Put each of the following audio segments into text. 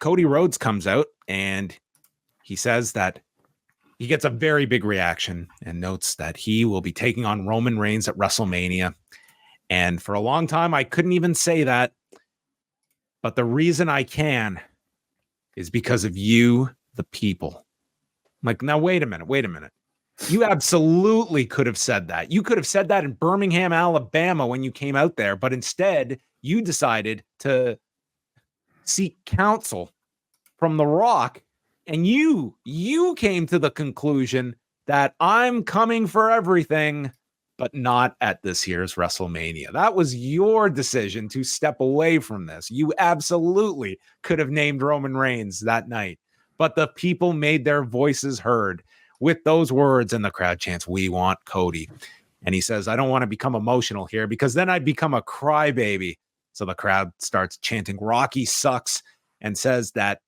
Cody Rhodes comes out and he says that he gets a very big reaction and notes that he will be taking on Roman Reigns at WrestleMania. And for a long time, I couldn't even say that. But the reason I can is because of you, the people. I'm like, now, wait a minute. You absolutely could have said that. You could have said that in Birmingham, Alabama when you came out there. But instead, you decided to seek counsel from The Rock. And you came to the conclusion that I'm coming for everything, but not at this year's WrestleMania. That was your decision to step away from this. You absolutely could have named Roman Reigns that night, but the people made their voices heard with those words, and the crowd chants, "We want Cody." And he says, "I don't want to become emotional here because then I'd become a crybaby." So the crowd starts chanting, "Rocky sucks," and says that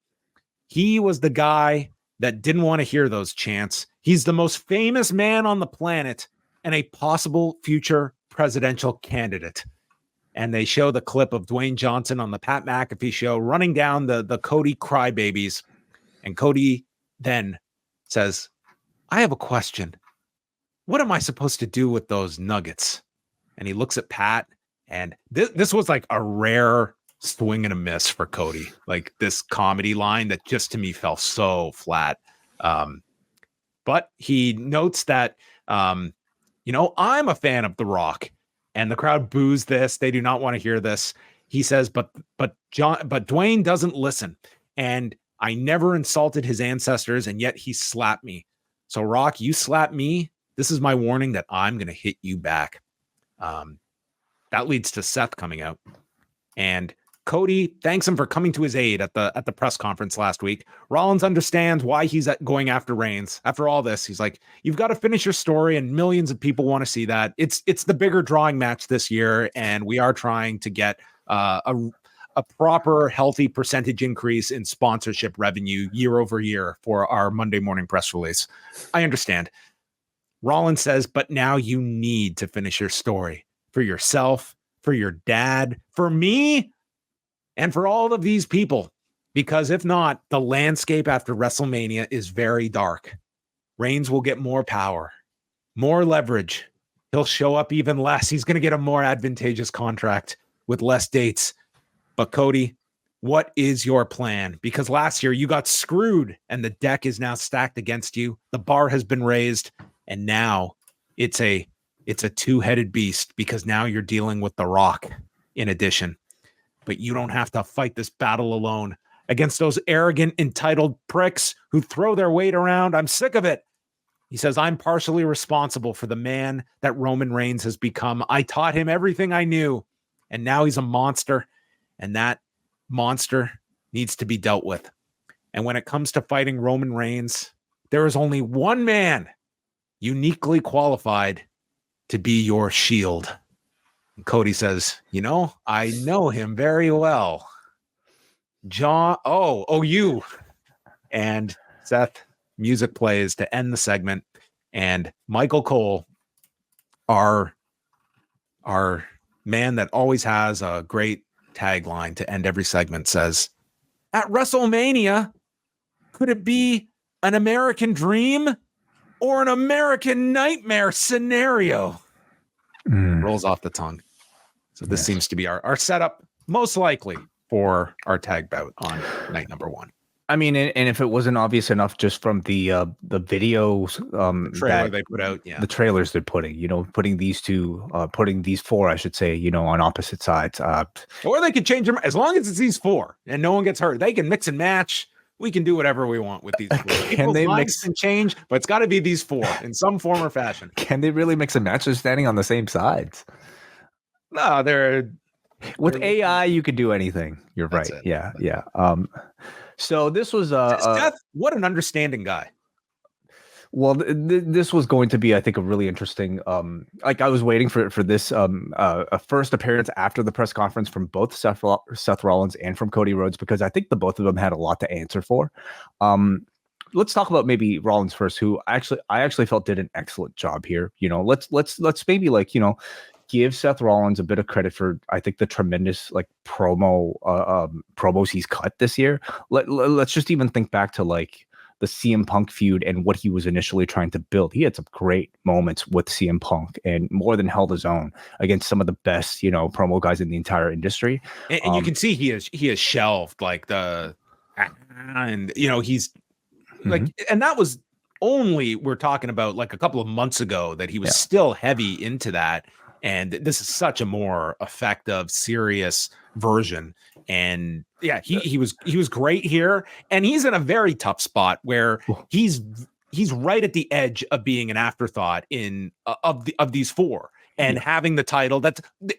he was the guy that didn't want to hear those chants. He's the most famous man on the planet and a possible future presidential candidate. And they show the clip of Dwayne Johnson on the Pat McAfee show running down the Cody crybabies. And Cody then says, "I have a question. What am I supposed to do with those nuggets?" And he looks at Pat, and this was like a rare swing and a miss for Cody. Like this comedy line that just to me fell so flat. But he notes that, I'm a fan of The Rock, and the crowd boos this. They do not want to hear this. He says, but Dwayne doesn't listen. And I never insulted his ancestors, and yet he slapped me. So Rock, you slap me. This is my warning that I'm going to hit you back. That leads to Seth coming out, and Cody thanks him for coming to his aid at the press conference last week. Rollins understands why he's going after Reigns. After all this, he's like, "You've got to finish your story, and millions of people want to see that. It's the bigger drawing match this year, and we are trying to get a proper, healthy percentage increase in sponsorship revenue year over year for our Monday morning press release." I understand. Rollins says, "But now you need to finish your story for yourself, for your dad, for me, and for all of these people, because if not, the landscape after WrestleMania is very dark. Reigns will get more power, more leverage. He'll show up even less. He's going to get a more advantageous contract with less dates. But Cody, what is your plan? Because last year you got screwed and the deck is now stacked against you. The bar has been raised, and now it's a two-headed beast because now you're dealing with The Rock in addition. But you don't have to fight this battle alone against those arrogant, entitled pricks who throw their weight around. I'm sick of it." He says, "I'm partially responsible for the man that Roman Reigns has become. I taught him everything I knew, and now he's a monster, and that monster needs to be dealt with. And when it comes to fighting Roman Reigns, there is only one man uniquely qualified to be your shield." And Cody says, "I know him very well. John, you." And Seth, music plays to end the segment. And Michael Cole, our man that always has a great tagline to end every segment, says, "At WrestleMania, could it be an American dream or an American nightmare scenario?" Rolls off the tongue. So this seems to be our setup, most likely, for our tag bout on night number one. I mean, and if it wasn't obvious enough just from the videos, trailer they put out, the trailers they're putting these four, I should say, on opposite sides. Or they could change them as long as it's these four and no one gets hurt. They can mix and match. We can do whatever we want with these four. Can they mix and change? But it's got to be these four in some form or fashion. Can they really mix and match? They're standing on the same sides. No, with AI, you could do anything. You're right. Yeah. So this was Seth, what an understanding guy. Well, this was going to be, I think, a really interesting. I was waiting for this a first appearance after the press conference from both Seth Rollins and from Cody Rhodes, because I think the both of them had a lot to answer for. Let's talk about maybe Rollins first, who I actually felt did an excellent job here. Let's maybe give Seth Rollins a bit of credit for, I think, the tremendous like promos he's cut this year. Let's just even think back to like the CM Punk feud and what he was initially trying to build. He had some great moments with CM Punk and more than held his own against some of the best, promo guys in the entire industry. And you can see he has shelved like and he's like, and that was only, we're talking about like a couple of months ago that he was still heavy into that. And this is such a more effective, serious version. And yeah, he was great here. And he's in a very tough spot where he's right at the edge of being an afterthought in of these four, and having the title.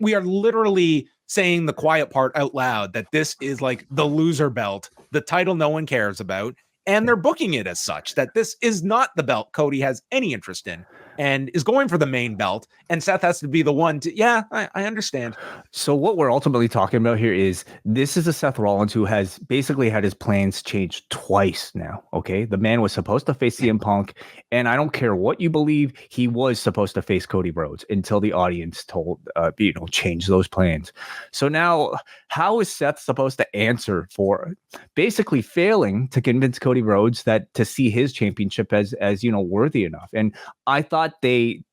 We are literally saying the quiet part out loud, that this is like the loser belt, the title no one cares about. And they're booking it as such, that this is not the belt Cody has any interest in and is going for the main belt. And Seth has to be the one to, I understand. So what we're ultimately talking about here is, this is a Seth Rollins who has basically had his plans changed twice now. Okay. The man was supposed to face CM Punk, and I don't care what you believe, he was supposed to face Cody Rhodes until the audience change those plans. So now how is Seth supposed to answer for basically failing to convince Cody Rhodes that to see his championship as worthy enough? And I thought they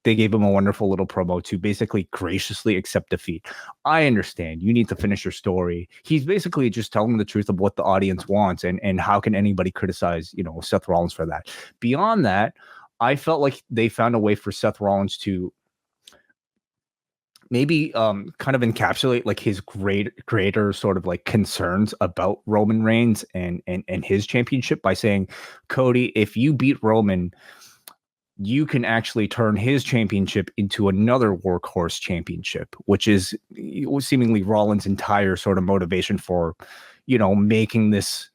gave him a wonderful little promo to basically graciously accept defeat. I understand you need to finish your story. He's basically just telling the truth of what the audience wants, and how can anybody criticize Seth Rollins for that? Beyond that, I felt like they found a way for Seth Rollins to maybe kind of encapsulate like his greater sort of like concerns about Roman Reigns and his championship by saying, Cody, if you beat Roman, you can actually turn his championship into another workhorse championship, which is seemingly Rollins' entire sort of motivation for, making this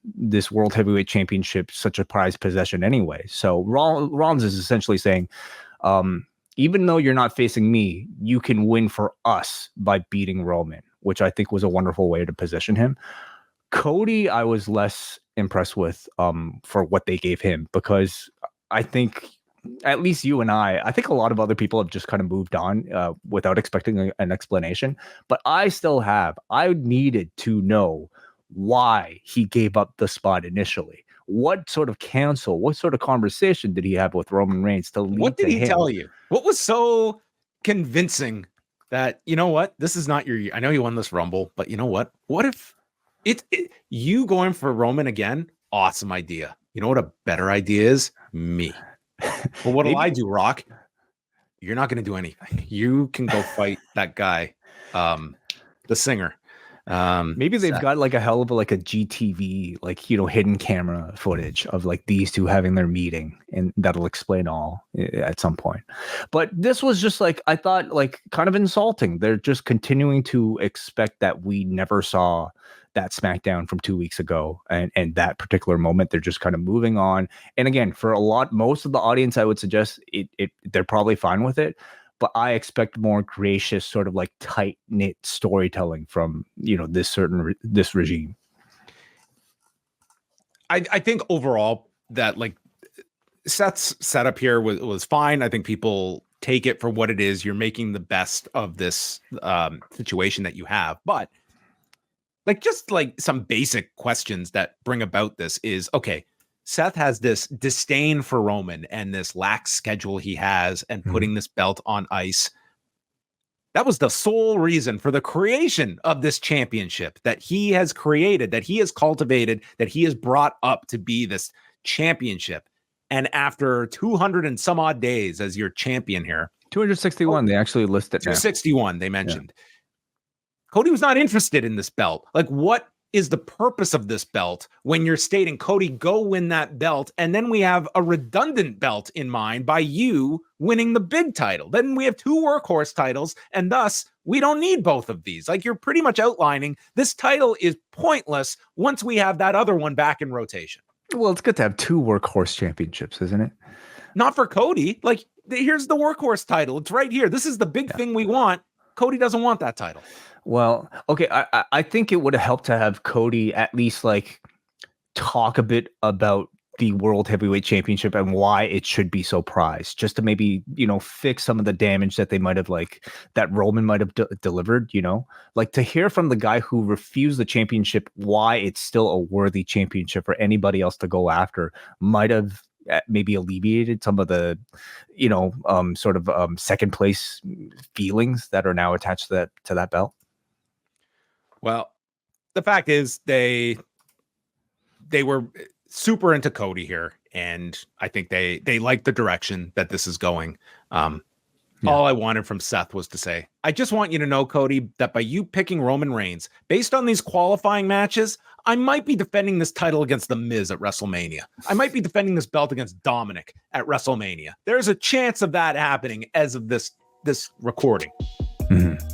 World Heavyweight Championship such a prized possession anyway. So Rollins is essentially saying, even though you're not facing me, you can win for us by beating Roman, which I think was a wonderful way to position him. Cody, I was less impressed with for what they gave him, because I think, at least you and I think a lot of other people have just kind of moved on without expecting an explanation. But I needed to know why he gave up the spot initially. What sort of counsel, what sort of conversation did he have with Roman Reigns to lead What did he him? tell you? What was so convincing that, this is not your year? I know you won this Rumble, but you know what? What if you going for Roman again? Awesome idea. You know what a better idea is? Me. Well, what do I do, Rock? You're not going to do anything. You can go fight that guy, the singer. Maybe they've got like a hell of a GTV, hidden camera footage of like these two having their meeting, and that'll explain all at some point. But this was just like, I thought, like, kind of insulting. They're just continuing to expect that we never saw that SmackDown from 2 weeks ago, and that particular moment. They're just kind of moving on. And again, for most of the audience, I would suggest they're probably fine with it. But I expect more gracious, sort of like tight knit storytelling from this regime. I think overall that like Seth's setup here was fine. I think people take it for what it is. You're making the best of this situation that you have, but like just like some basic questions that bring about this is, okay, Seth has this disdain for Roman and this lax schedule he has, and putting this belt on ice. That was the sole reason for the creation of this championship that he has created, that he has cultivated, that he has brought up to be this championship. And after 200 and some odd days as your champion here, 261, they actually listed 261, they mentioned. Yeah. Cody was not interested in this belt. Like, what is the purpose of this belt when you're stating, Cody, go win that belt? And then we have a redundant belt in mind by you winning the big title. Then we have two workhorse titles, and thus we don't need both of these. Like, you're pretty much outlining this title is pointless once we have that other one back in rotation. Well, it's good to have two workhorse championships, isn't it? Not for Cody. Like, here's the workhorse title. It's right here. This is the big thing we want. Cody doesn't want that title. Well, okay, I think it would have helped to have Cody at least like talk a bit about the World Heavyweight Championship and why it should be so prized, just to maybe, fix some of the damage that they might have that Roman might have delivered, like to hear from the guy who refused the championship, why it's still a worthy championship for anybody else to go after might have maybe alleviated some of the, second place feelings that are now attached to that belt. Well, the fact is they were super into Cody here, and I think they like the direction that this is going. All I wanted from Seth was to say, I just want you to know, Cody, that by you picking Roman Reigns, based on these qualifying matches, I might be defending this title against The Miz at WrestleMania. I might be defending this belt against Dominic at WrestleMania. There's a chance of that happening as of this recording. Mm-hmm.